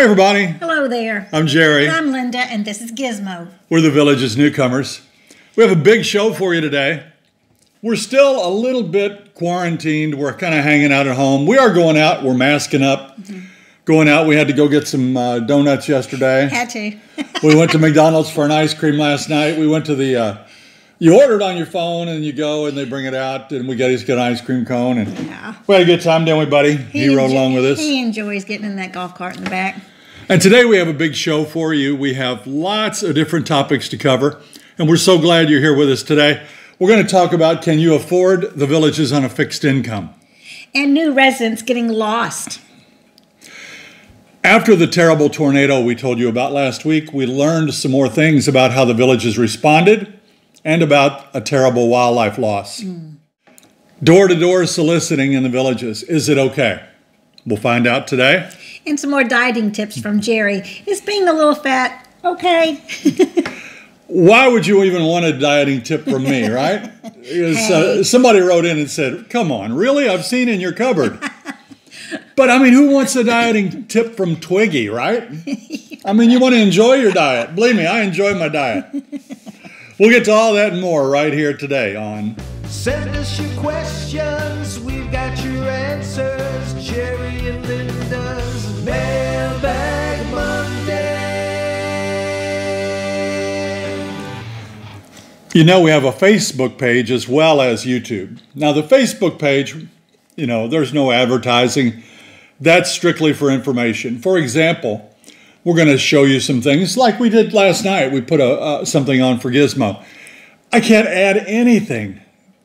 everybody. Hello there. I'm Jerry. And I'm Linda, and this is Gizmo. We're the Village's Newcomers. We have a big show for you today. We're still a little bit quarantined. We're kind of hanging out at home. We are going out. We're masking up. Going out. We had to go get some donuts yesterday. Had to. We went to McDonald's for an ice cream last night. We went to the... you order it on your phone, and you go, and they bring it out, and we got an ice cream cone. And we had a good time, didn't we, buddy? He rode along with us. He enjoys getting in that golf cart in the back. And today we have a big show for you. We have lots of different topics to cover, and we're so glad you're here with us today. We're going to talk about, can you afford the Villages on a fixed income? And new residents getting lost. After the terrible tornado we told you about last week, we learned some more things about how the Villages responded and about a terrible wildlife loss. Door-to-door soliciting in the Villages. Is it okay? We'll find out today. And some more dieting tips from Jerry. Is being a little fat okay? Why would you even want a dieting tip from me, right? Because somebody wrote in and said, come on, really? I've seen in your cupboard. But, I mean, who wants a dieting tip from Twiggy, right? I mean, you want to enjoy your diet. Believe me, I enjoy my diet. We'll get to all that and more right here today on... Send us your questions, we've got your answers. Jerry and Linda's Mailbag Monday. You know, we have a Facebook page as well as YouTube. Now, the Facebook page, you know, there's no advertising. That's strictly for information. For example, we're going to show you some things like we did last night. We put something on for Gizmo. I can't add anything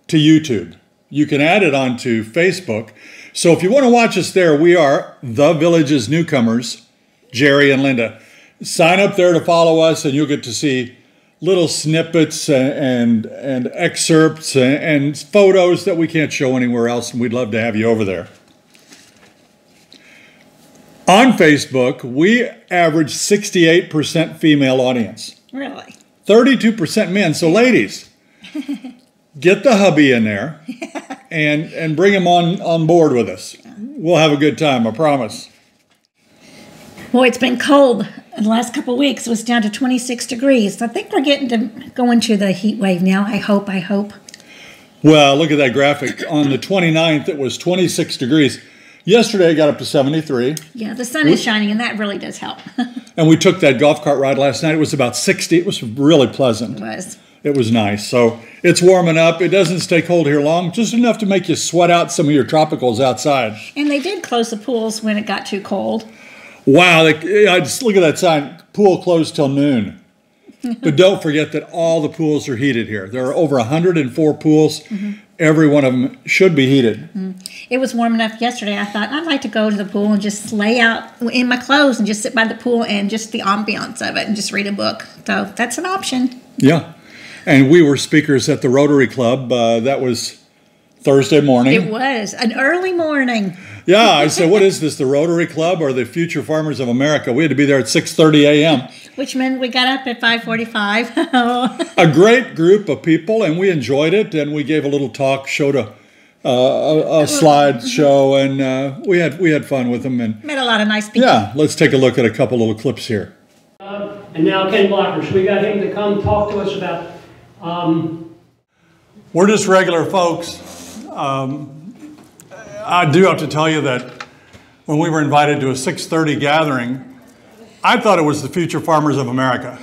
to YouTube. You can add it onto Facebook. So if you want to watch us there, we are the Village's Newcomers, Jerry and Linda. Sign up there to follow us, and you'll get to see little snippets and excerpts and photos that we can't show anywhere else, and we'd love to have you over there. On Facebook, we average 68% female audience. Really? 32% men. So ladies, get the hubby in there and bring him on board with us. We'll have a good time, I promise. Boy, it's been cold. In the last couple of weeks, it was down to 26 degrees. I think we're getting to go into the heat wave now. I hope. Well, look at that graphic. On the 29th, it was 26 degrees. Yesterday, it got up to 73. Yeah, the sun is shining, and that really does help. And we took that golf cart ride last night. It was about 60. It was really pleasant. It was. It was nice. So it's warming up. It doesn't stay cold here long, just enough to make you sweat out some of your tropicals outside. And they did close the pools when it got too cold. Wow, I just look at that sign, pool closed till noon. But don't forget that all the pools are heated here. There are over 104 pools. Every one of them should be heated. It was warm enough yesterday. I thought I'd like to go to the pool and just lay out in my clothes and just sit by the pool and just the ambiance of it and just read a book. So that's an option. Yeah. And we were speakers at the Rotary Club. That was Thursday morning. It was an early morning. Yeah, I said, what is this, the Rotary Club or the Future Farmers of America? We had to be there at 6:30 a.m. Which meant we got up at 5:45. A great group of people, and we enjoyed it. And we gave a little talk, showed a slide show, and we had fun with them. And met a lot of nice people. Yeah, let's take a look at a couple little clips here. And now Ken Blockers, we got him to come talk to us about... We're just regular folks. I do have to tell you that when we were invited to a 6:30 gathering, I thought it was the Future Farmers of America.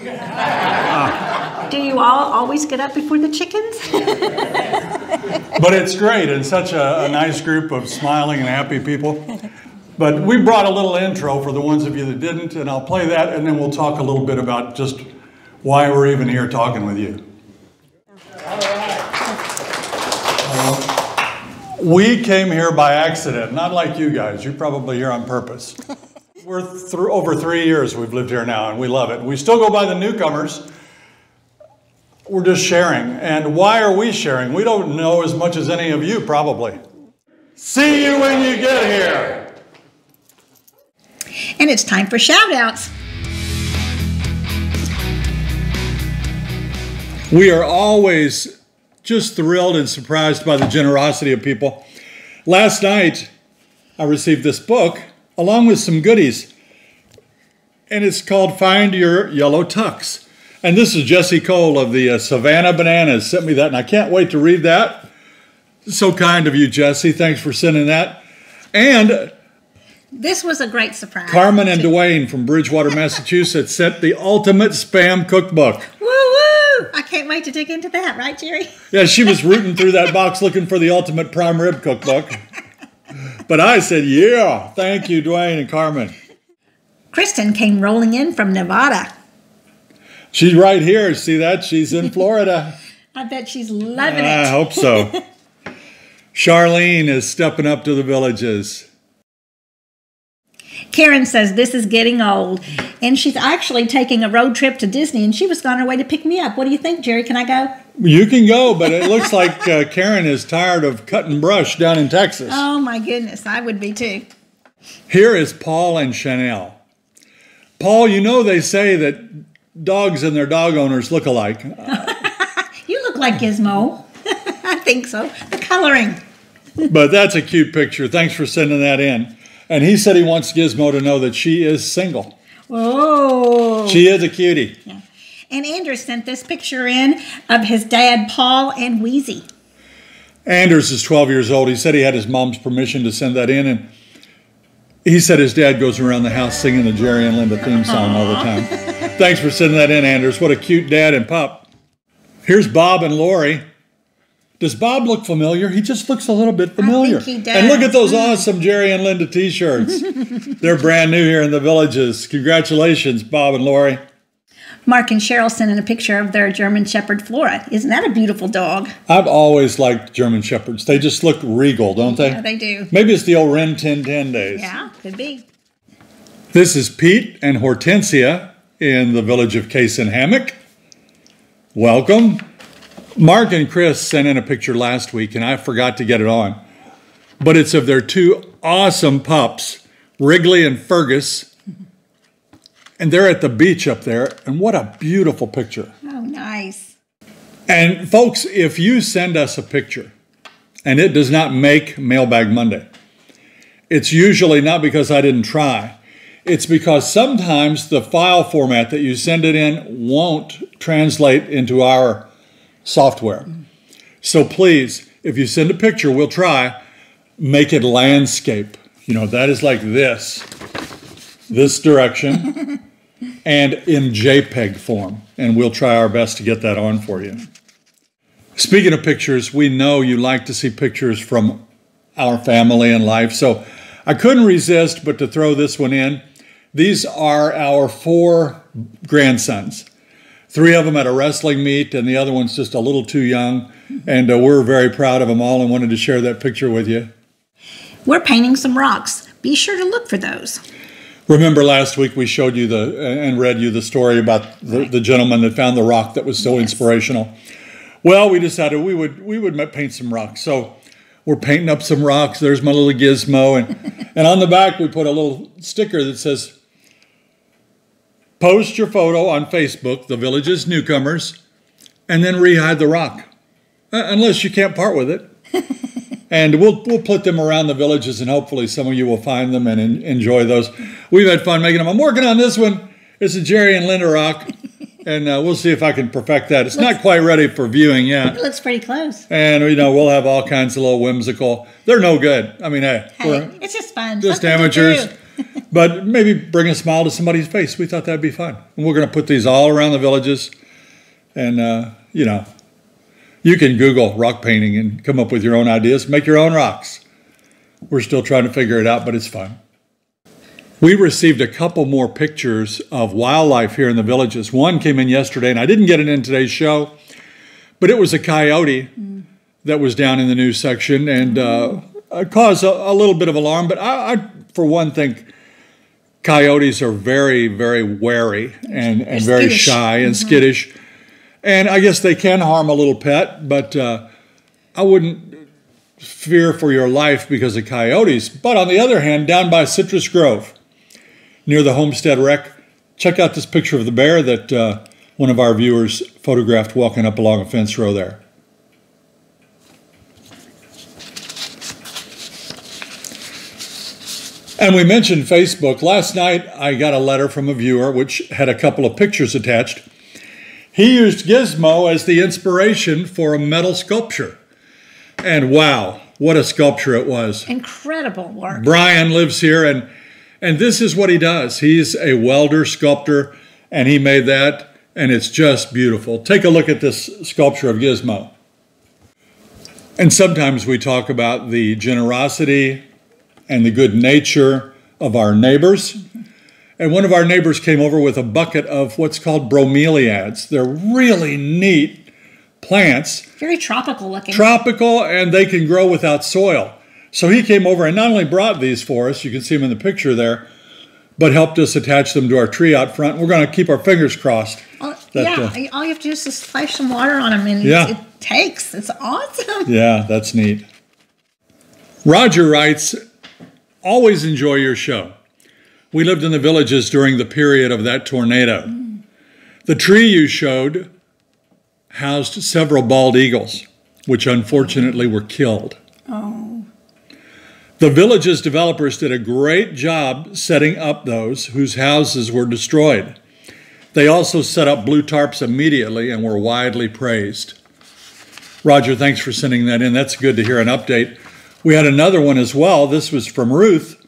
Do you all always get up before the chickens? But it's great, and such a nice group of smiling and happy people. But we brought a little intro for the ones of you that didn't, and I'll play that, and then we'll talk a little bit about just why we're even here talking with you. We came here by accident, not like you guys. You're probably here on purpose. We're over 3 years we've lived here now, and we love it. We still go by the Newcomers. We're just sharing. And why are we sharing? We don't know as much as any of you, probably. See you when you get here. And it's time for shout-outs. We are always just thrilled and surprised by the generosity of people. Last night, I received this book along with some goodies. and it's called Find Your Yellow Tux. And this is Jessie Cole of the Savannah Bananas sent me that, and I can't wait to read that. So kind of you, Jessie. Thanks for sending that. And this was a great surprise. Carmen and Dwayne from Bridgewater, Massachusetts sent the ultimate spam cookbook. Woo-woo! I can't wait to dig into that, right, Jerry? Yeah, she was rooting through that box looking for the ultimate prime rib cookbook. But I said, yeah, thank you, Dwayne and Carmen. Kristen came rolling in from Nevada. She's right here. See that? She's in Florida. I bet she's loving it. I hope so. Charlene is stepping up to the Villages. Karen says this is getting old, and she's actually taking a road trip to Disney, and she was on her way to pick me up. What do you think, Jerry? Can I go? You can go, but it looks like Karen is tired of cutting brush down in Texas. Oh, my goodness. I would be, too. Here is Paul and Chanel. Paul, you know they say that dogs and their dog owners look alike. You look like Gizmo. I think so. The coloring. But that's a cute picture. Thanks for sending that in. And he said he wants Gizmo to know that she is single. Oh. She is a cutie. Yeah. And Andrew sent this picture in of his dad, Paul, and Wheezy. Anders is 12 years old. He said he had his mom's permission to send that in. And he said his dad goes around the house singing the Jerry and Linda theme song all the time. Thanks for sending that in, Anders. What a cute dad and pup. Here's Bob and Lori. Does Bob look familiar? He just looks a little bit familiar. I think he does. And look at those awesome Jerry and Linda t-shirts. They're brand new here in the Villages. Congratulations, Bob and Lori. Mark and Cheryl sent in a picture of their German Shepherd Flora. Isn't that a beautiful dog? I've always liked German Shepherds. They just look regal, don't they? Yeah, they do. Maybe it's the old Ren 1010 days. Yeah, could be. This is Pete and Hortensia in the village of Case and Hammock. Welcome. Mark and Chris sent in a picture last week, and I forgot to get it on. But it's of their two awesome pups, Wrigley and Fergus. And they're at the beach up there, and what a beautiful picture. Oh, nice. And folks, if you send us a picture, and it does not make Mailbag Monday, it's usually not because I didn't try. It's because sometimes the file format that you send it in won't translate into our software. So please, if you send a picture, we'll try, make it landscape. You know, that is like this direction, and in JPEG form. And we'll try our best to get that on for you. Speaking of pictures, we know you like to see pictures from our family and life. So I couldn't resist but to throw this one in. These are our 4 grandsons. 3 of them at a wrestling meet, and the other one's just a little too young. And we're very proud of them all and wanted to share that picture with you. We're painting some rocks. Be sure to look for those. Remember last week we showed you and read you the story about the gentleman that found the rock that was so inspirational. Well, we decided we would paint some rocks. So we're painting up some rocks. There's my little gizmo. And on the back we put a little sticker that says, post your photo on Facebook, the Villages Newcomers, and then re-hide the rock. Unless you can't part with it. And we'll put them around the villages, and hopefully some of you will find them and enjoy those. We've had fun making them. I'm working on this one. It's a Jerry and Linda rock, and we'll see if I can perfect that. It's not quite ready for viewing yet. It looks pretty close. And, you know, we'll have all kinds of little whimsical. They're no good. I mean, hey it's just fun. Just Something amateurs. to do. But maybe bring a smile to somebody's face. We thought that'd be fun. And we're going to put these all around the villages. And, you know, you can Google rock painting and come up with your own ideas. Make your own rocks. We're still trying to figure it out, but it's fun. We received a couple more pictures of wildlife here in the villages. One came in yesterday, and I didn't get it in today's show, but it was a coyote that was down in the news section and caused a little bit of alarm. But I, for one, think coyotes are very, very wary and very skittish. shy and skittish. And I guess they can harm a little pet, but I wouldn't fear for your life because of coyotes. But on the other hand, down by Citrus Grove, near the Homestead Wreck, check out this picture of the bear that one of our viewers photographed walking up along a fence row there. And we mentioned Facebook. Last night, I got a letter from a viewer which had a couple of pictures attached. He used Gizmo as the inspiration for a metal sculpture. And wow, what a sculpture it was. Incredible work. Brian lives here, and this is what he does. He's a welder, sculptor, and he made that, and it's just beautiful. Take a look at this sculpture of Gizmo. And sometimes we talk about the generosity and the good nature of our neighbors. And one of our neighbors came over with a bucket of what's called bromeliads. They're really neat plants. Very tropical looking. Tropical, and they can grow without soil. So he came over and not only brought these for us, you can see them in the picture there, but helped us attach them to our tree out front. We're going to keep our fingers crossed. All you have to do is just splash some water on them, and it takes. It's awesome. Yeah, that's neat. Roger writes, always enjoy your show. We lived in the Villages during the period of that tornado. The tree you showed housed several bald eagles, which unfortunately were killed. Oh. The Villages developers did a great job setting up those whose houses were destroyed. They also set up blue tarps immediately and were widely praised. Roger, thanks for sending that in. That's good to hear an update. We had another one as well. This was from Ruth.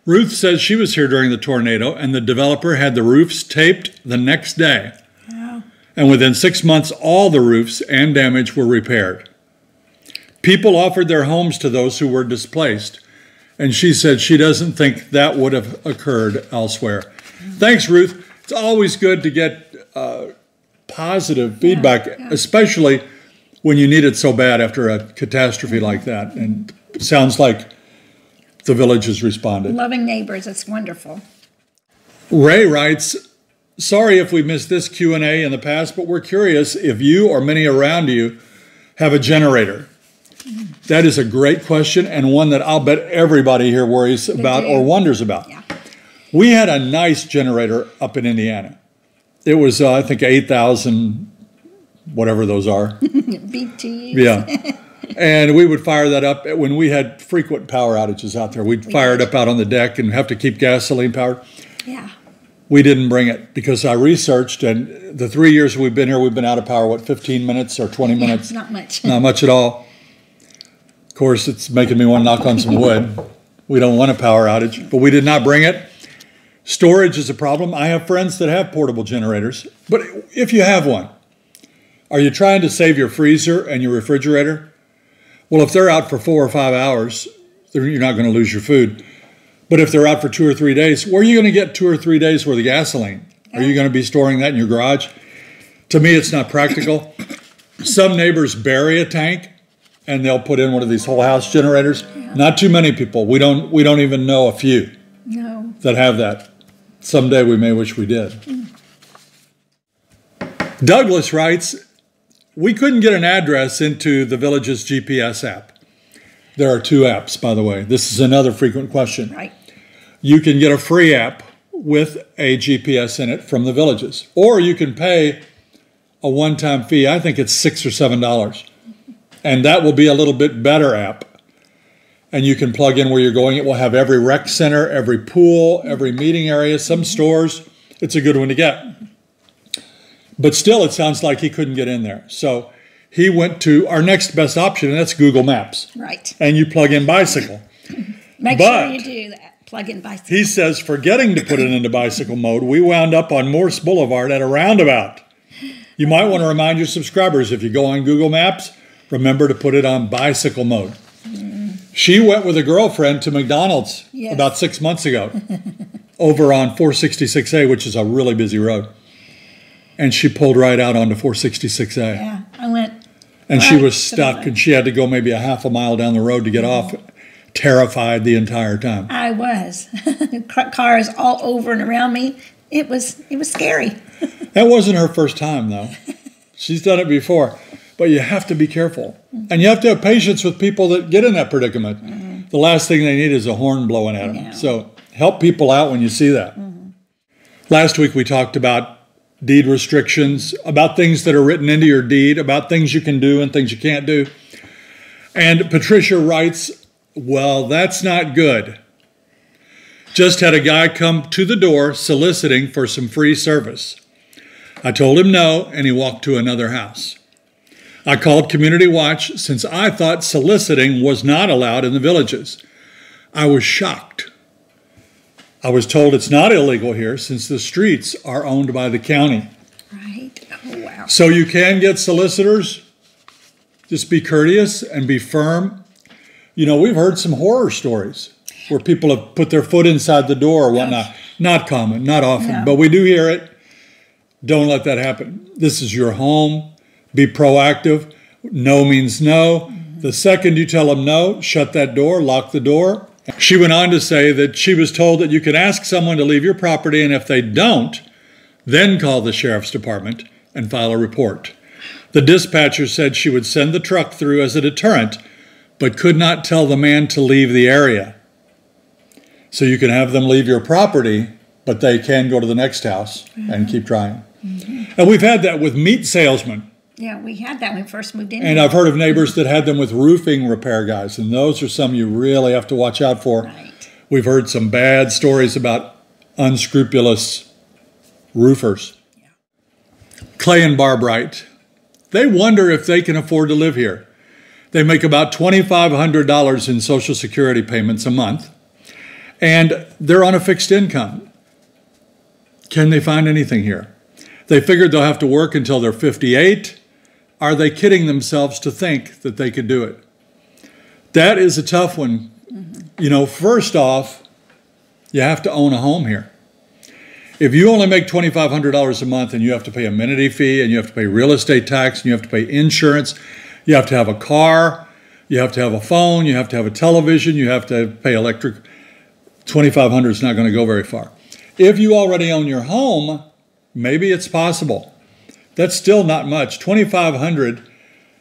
Ruth says she was here during the tornado, and the developer had the roofs taped the next day. Wow. And within 6 months, all the roofs and damage were repaired. People offered their homes to those who were displaced, and she said she doesn't think that would have occurred elsewhere. Thanks, Ruth. It's always good to get positive feedback, especially when you need it so bad after a catastrophe like that. And it sounds like the Villages responded. Loving neighbors, it's wonderful. Ray writes, sorry if we missed this Q&A in the past, but we're curious if you or many around you have a generator. That is a great question, and one that I'll bet everybody here worries about or wonders about. Yeah. We had a nice generator up in Indiana. It was, I think, 8,000, whatever those are. BTUs. Yeah. And we would fire that up when we had frequent power outages out there. We'd fire it up out on the deck and have to keep gasoline powered. Yeah. We didn't bring it because I researched, and the 3 years we've been here, we've been out of power, 15 minutes or 20 minutes? Not much. Not much at all. Of course, it's making me want to knock on some wood. We don't want a power outage, but we did not bring it. Storage is a problem. I have friends that have portable generators, but if you have one, are you trying to save your freezer and your refrigerator? Well, if they're out for 4 or 5 hours, you're not going to lose your food. But if they're out for 2 or 3 days, where are you going to get 2 or 3 days worth of gasoline? Are you going to be storing that in your garage? To me, it's not practical. Some neighbors bury a tank, and they'll put in one of these whole house generators. Yeah. Not too many people. We don't even know a few that have that. Someday we may wish we did. Douglas writes, we couldn't get an address into the Village's GPS app. There are 2 apps, by the way. This is another frequent question. Right. You can get a free app with a GPS in it from the Villages, or you can pay a one-time fee. I think it's $6 or $7. And that will be a little bit better app. And you can plug in where you're going. It will have every rec center, every pool, every meeting area, some stores. It's a good one to get. But still, it sounds like he couldn't get in there. So he went to our next best option, and that's Google Maps. Right. And you plug in bicycle. Make sure you do that. Plug in bicycle. He says, forgetting to put it into bicycle mode, we wound up on Morse Boulevard at a roundabout. You might want to remind your subscribers, if you go on Google Maps, remember to put it on bicycle mode. She went with a girlfriend to McDonald's about 6 months ago over on 466A, which is a really busy road. And she pulled right out onto 466A. Yeah, I went. And she was stuck, and she had to go maybe a half a mile down the road to get off, terrified the entire time. I was. Cars all over and around me. It was scary. That wasn't her first time, though. She's done it before. But you have to be careful. And you have to have patience with people that get in that predicament. The last thing they need is a horn blowing at them. Yeah. So help people out when you see that. Last week we talked about deed restrictions, about things that are written into your deed, about things you can do and things you can't do. And Patricia writes, well, that's not good. Just had a guy come to the door soliciting for some free service. I told him no, and he walked to another house. I called Community Watch since I thought soliciting was not allowed in the villages. I was shocked. I was told it's not illegal here since the streets are owned by the county. Right. Oh, wow. So you can get solicitors. Just be courteous and be firm. You know, we've heard some horror stories where people have put their foot inside the door or whatnot. Not common, not often, but we do hear it. Don't let that happen. This is your home. Be proactive. No means no. The second you tell them no, shut that door, lock the door. She went on to say that she was told that you can ask someone to leave your property, and if they don't, then call the sheriff's department and file a report. The dispatcher said she would send the truck through as a deterrent, but could not tell the man to leave the area. So you can have them leave your property, but they can go to the next house and keep trying. And we've had that with meat salesmen. Yeah, we had that when we first moved in. And I've heard of neighbors that had them with roofing repair guys, and those are some you really have to watch out for. Right. We've heard some bad stories about unscrupulous roofers. Yeah. Clay and Barb Wright, they wonder if they can afford to live here. They make about $2,500 in Social Security payments a month, and they're on a fixed income. Can they find anything here? They figured they'll have to work until they're 58. Are they kidding themselves to think that they could do it? That is a tough one. You know, first off, you have to own a home here. If you only make $2,500 a month and you have to pay amenity fee and you have to pay real estate tax and you have to pay insurance, you have to have a car, you have to have a phone, you have to have a television, you have to pay electric, $2,500 is not going to go very far. If you already own your home, maybe it's possible. That's still not much. $2,500,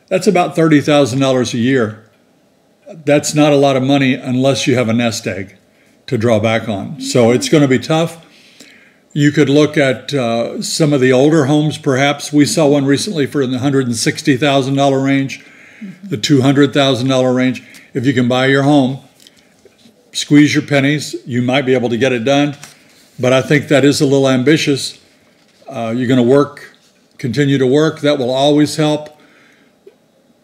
that's about $30,000 a year. That's not a lot of money unless you have a nest egg to draw back on. So it's going to be tough. You could look at some of the older homes, perhaps. We saw one recently for in the $160,000 range, the $200,000 range. If you can buy your home, squeeze your pennies, you might be able to get it done. But I think that is a little ambitious. You're going to work, continue to work. That will always help.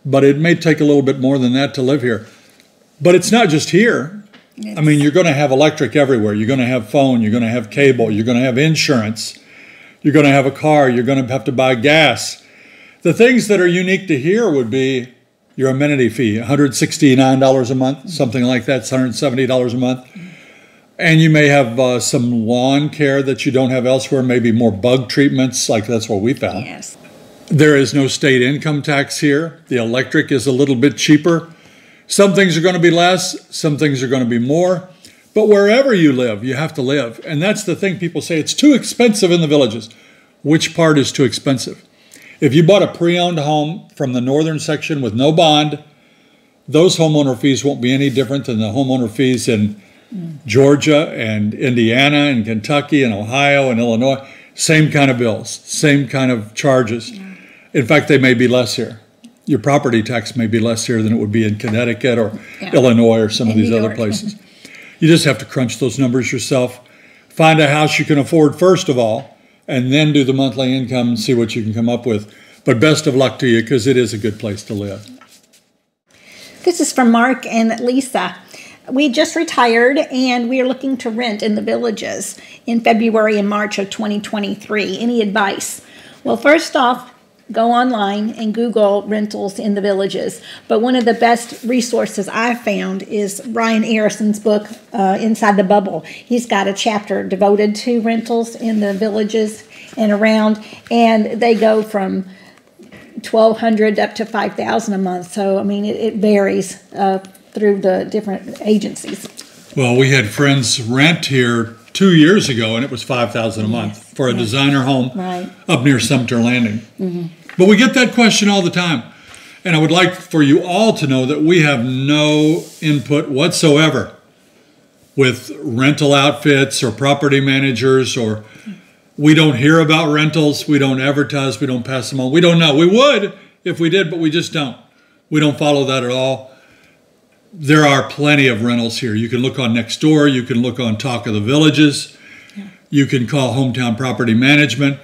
But it may take a little bit more than that to live here. But it's not just here. I mean, you're going to have electric everywhere. You're going to have phone. You're going to have cable. You're going to have insurance. You're going to have a car. You're going to have to buy gas. The things that are unique to here would be your amenity fee, $169 a month, something like that, $170 a month. And you may have some lawn care that you don't have elsewhere, maybe more bug treatments, like that's what we found. Yes. There is no state income tax here. The electric is a little bit cheaper. Some things are going to be less, some things are going to be more. But wherever you live, you have to live. And that's the thing people say, it's too expensive in the villages. Which part is too expensive? If you bought a pre-owned home from the northern section with no bond, those homeowner fees won't be any different than the homeowner fees in Georgia and Indiana and Kentucky and Ohio and Illinois. Same kind of bills, same kind of charges. Yeah. In fact, they may be less here. Your property tax may be less here than it would be in Connecticut or Illinois or some of these other places. You just have to crunch those numbers yourself. Find a house you can afford first of all, and then do the monthly income and see what you can come up with. But best of luck to you, because it is a good place to live. This is from Mark and Lisa. We just retired and we are looking to rent in the villages in February and March of 2023. Any advice? Well, first off, go online and Google rentals in the villages. But one of the best resources I've found is Ryan Arison's book, Inside the Bubble. He's got a chapter devoted to rentals in the villages and around, and they go from $1,200 up to $5,000 a month. So, I mean, it varies through the different agencies. Well, we had friends rent here 2 years ago, and it was $5,000 a month for a designer home up near Sumter Landing. But we get that question all the time. And I would like for you all to know that we have no input whatsoever with rental outfits or property managers, or we don't hear about rentals, we don't advertise, we don't pass them on. We don't know. We would if we did, but we just don't. We don't follow that at all. there are plenty of rentals here. You can look on Nextdoor. You can look on Talk of the Villages. You can call Hometown Property Management.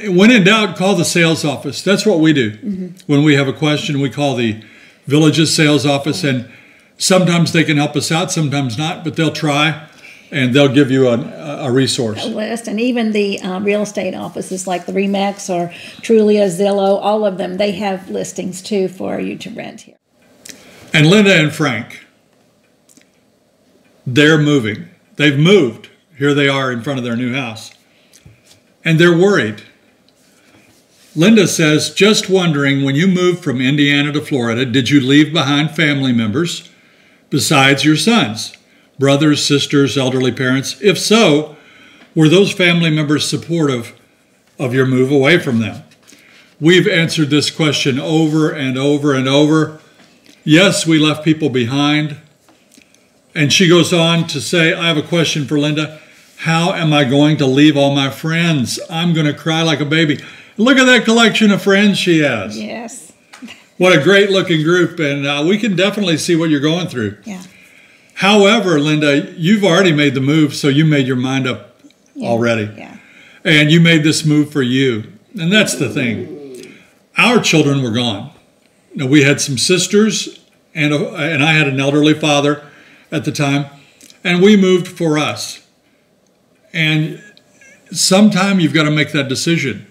When in doubt, call the sales office. That's what we do. When we have a question, we call the Villages sales office, and sometimes they can help us out, sometimes not, but they'll try, and they'll give you a resource. A list, and even the real estate offices like the Remax or Trulia, Zillow, all of them, they have listings too for you to rent here. And Linda and Frank, they're moving. They've moved. Here they are in front of their new house. And they're worried. Linda says, just wondering, when you moved from Indiana to Florida, did you leave behind family members besides your sons, brothers, sisters, elderly parents? If so, were those family members supportive of your move away from them? We've answered this question over and over and over. Yes, we left people behind. And she goes on to say, I have a question for Linda. How am I going to leave all my friends? I'm going to cry like a baby. Look at that collection of friends she has. Yes. What a great looking group. And we can definitely see what you're going through. Yeah. However, Linda, you've already made the move, so you made your mind up already. Yeah. And you made this move for you. And that's the thing. Our children were gone. Now, we had some sisters, and I had an elderly father at the time, and we moved for us. And sometime you've got to make that decision.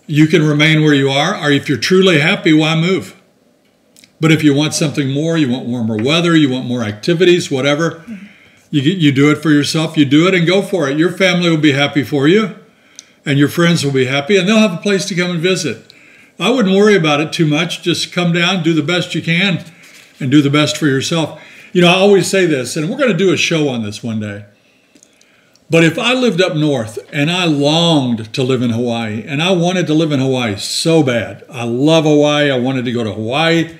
You can remain where you are, or if you're truly happy, why move? But if you want something more, you want warmer weather, you want more activities, whatever, you do it for yourself, you do it and go for it. Your family will be happy for you, and your friends will be happy, and they'll have a place to come and visit. I wouldn't worry about it too much. Just come down, do the best you can, and do the best for yourself. You know, I always say this, and we're going to do a show on this one day. But if I lived up north and I longed to live in Hawaii, and I wanted to live in Hawaii so bad, I love Hawaii, I wanted to go to Hawaii,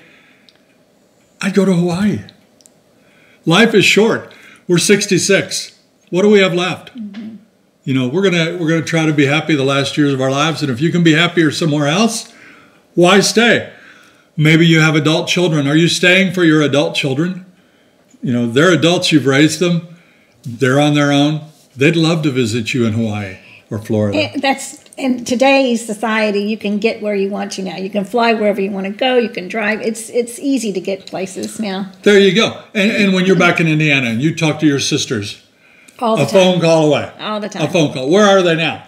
I'd go to Hawaii. Life is short. We're 66. What do we have left? You know, we're gonna try to be happy the last years of our lives, and if you can be happier somewhere else, why stay? Maybe you have adult children. Are you staying for your adult children? You know, they're adults, you've raised them, they're on their own. They'd love to visit you in Hawaii or Florida. In today's society, you can get where you want to now. You can fly wherever you want to go. You can drive. It's easy to get places now. There you go. And when you're back in Indiana and you talk to your sisters, All the time. phone call away. All the time. A phone call. Where are they now?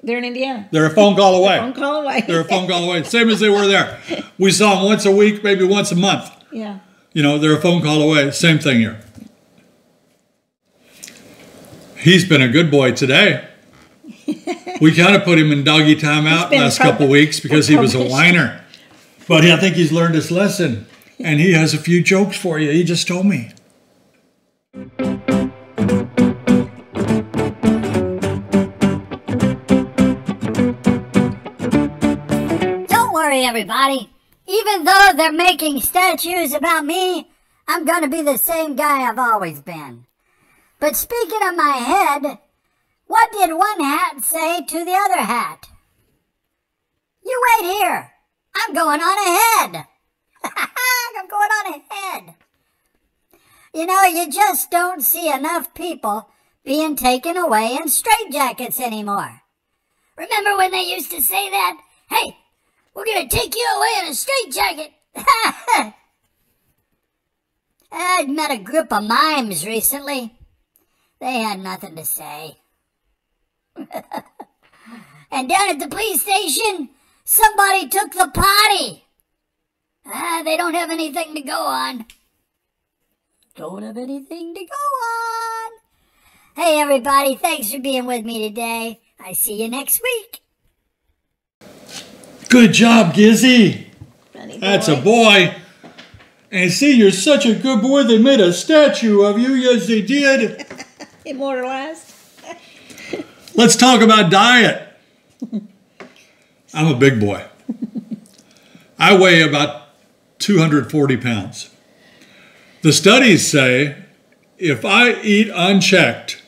They're in Indiana. They're a phone call away. Phone call away. They're a phone call away. Same as they were there. We saw them once a week, maybe once a month. Yeah. You know, they're a phone call away. Same thing here. He's been a good boy today. We kind of put him in doggy timeout last couple weeks because he was a whiner. But I think he's learned his lesson. And he has a few jokes for you. He just told me. Don't worry, everybody. Even though they're making statues about me, I'm going to be the same guy I've always been. But speaking of my head, what did one hat say to the other hat? You wait here. I'm going on ahead. I'm going on ahead. You know, you just don't see enough people being taken away in straitjackets anymore. Remember when they used to say that? Hey, we're going to take you away in a straitjacket. I'd met a group of mimes recently. They had nothing to say. And down at the police station, somebody took the potty. They don't have anything to go on. Don't have anything to go on. Hey, everybody, thanks for being with me today. I see you next week. Good job, Gizzy. Funny boy. That's a boy. And see, you're such a good boy. They made a statue of you. Yes, they did. Immortalized. Let's talk about diet. I'm a big boy. I weigh about 240 pounds. The studies say if I eat unchecked,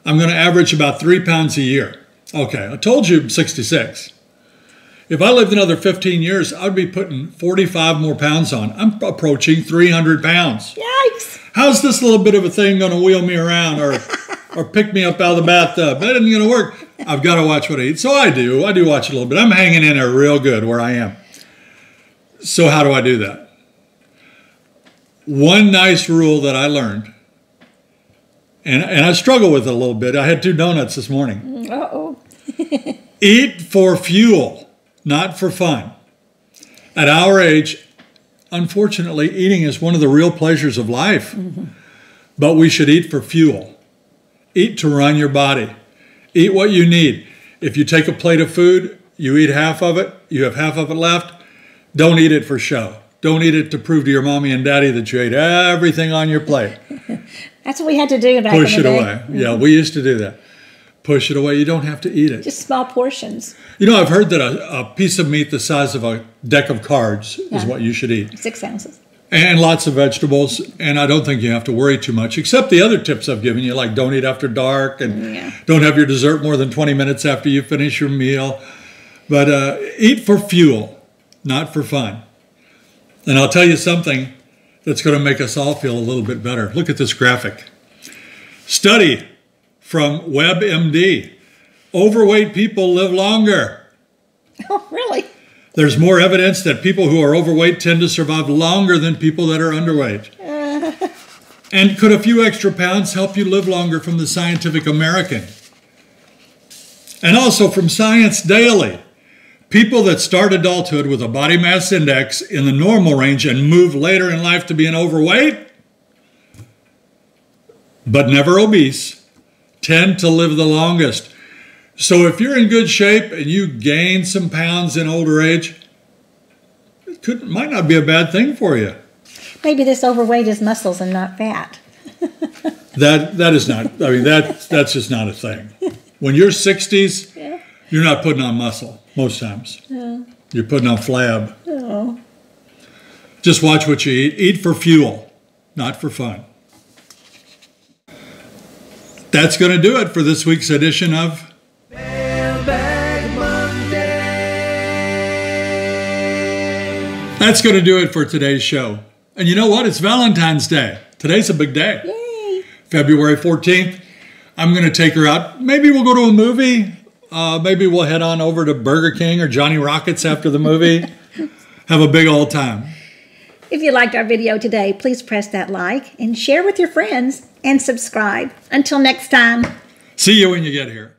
I'm going to average about 3 pounds a year. Okay, I told you I'm 66. If I lived another 15 years, I'd be putting 45 more pounds on. I'm approaching 300 pounds. Yikes. How's this little bit of a thing going to wheel me around or pick me up out of the bathtub? That isn't going to work. I've got to watch what I eat. So I do watch a little bit. I'm hanging in there real good where I am. So how do I do that? One nice rule that I learned, and I struggle with it a little bit. I had 2 donuts this morning. Uh-oh. Eat for fuel, not for fun. At our age, unfortunately, eating is one of the real pleasures of life. Mm-hmm. But we should eat for fuel. Eat to run your body. Eat what you need. If you take a plate of food, you eat half of it, you have half of it left, don't eat it for show. Don't eat it to prove to your mommy and daddy that you ate everything on your plate. That's what we had to do back in the day. Push it away. Mm-hmm. Yeah, we used to do that. Push it away. You don't have to eat it. Just small portions. You know, I've heard that a piece of meat the size of a deck of cards is what you should eat. 6 ounces. And lots of vegetables. And I don't think you have to worry too much, except the other tips I've given you, like don't eat after dark and don't have your dessert more than 20 minutes after you finish your meal. But eat for fuel, not for fun. And I'll tell you something that's going to make us all feel a little bit better. Look at this graphic. Study from WebMD. Overweight people live longer. Oh, really? There's more evidence that people who are overweight tend to survive longer than people that are underweight. And could a few extra pounds help you live longer from the Scientific American? And also from Science Daily. People that start adulthood with a body mass index in the normal range and move later in life to being overweight, but never obese, tend to live the longest. So if you're in good shape and you gain some pounds in older age, it might not be a bad thing for you. Maybe this overweight is muscles and not fat. That is not, I mean, that's just not a thing. When you're 60s, you're not putting on muscle most times. You're putting on flab. Just watch what you eat. Eat for fuel, not for fun. That's going to do it for this week's edition of Mailbag Monday. That's going to do it for today's show. And you know what? It's Valentine's Day. Today's a big day. Yay! February 14th. I'm going to take her out. Maybe we'll go to a movie. Maybe we'll head on over to Burger King or Johnny Rockets after the movie. Have a big old time. If you liked our video today, please press that like and share with your friends and subscribe. Until next time. See you when you get here.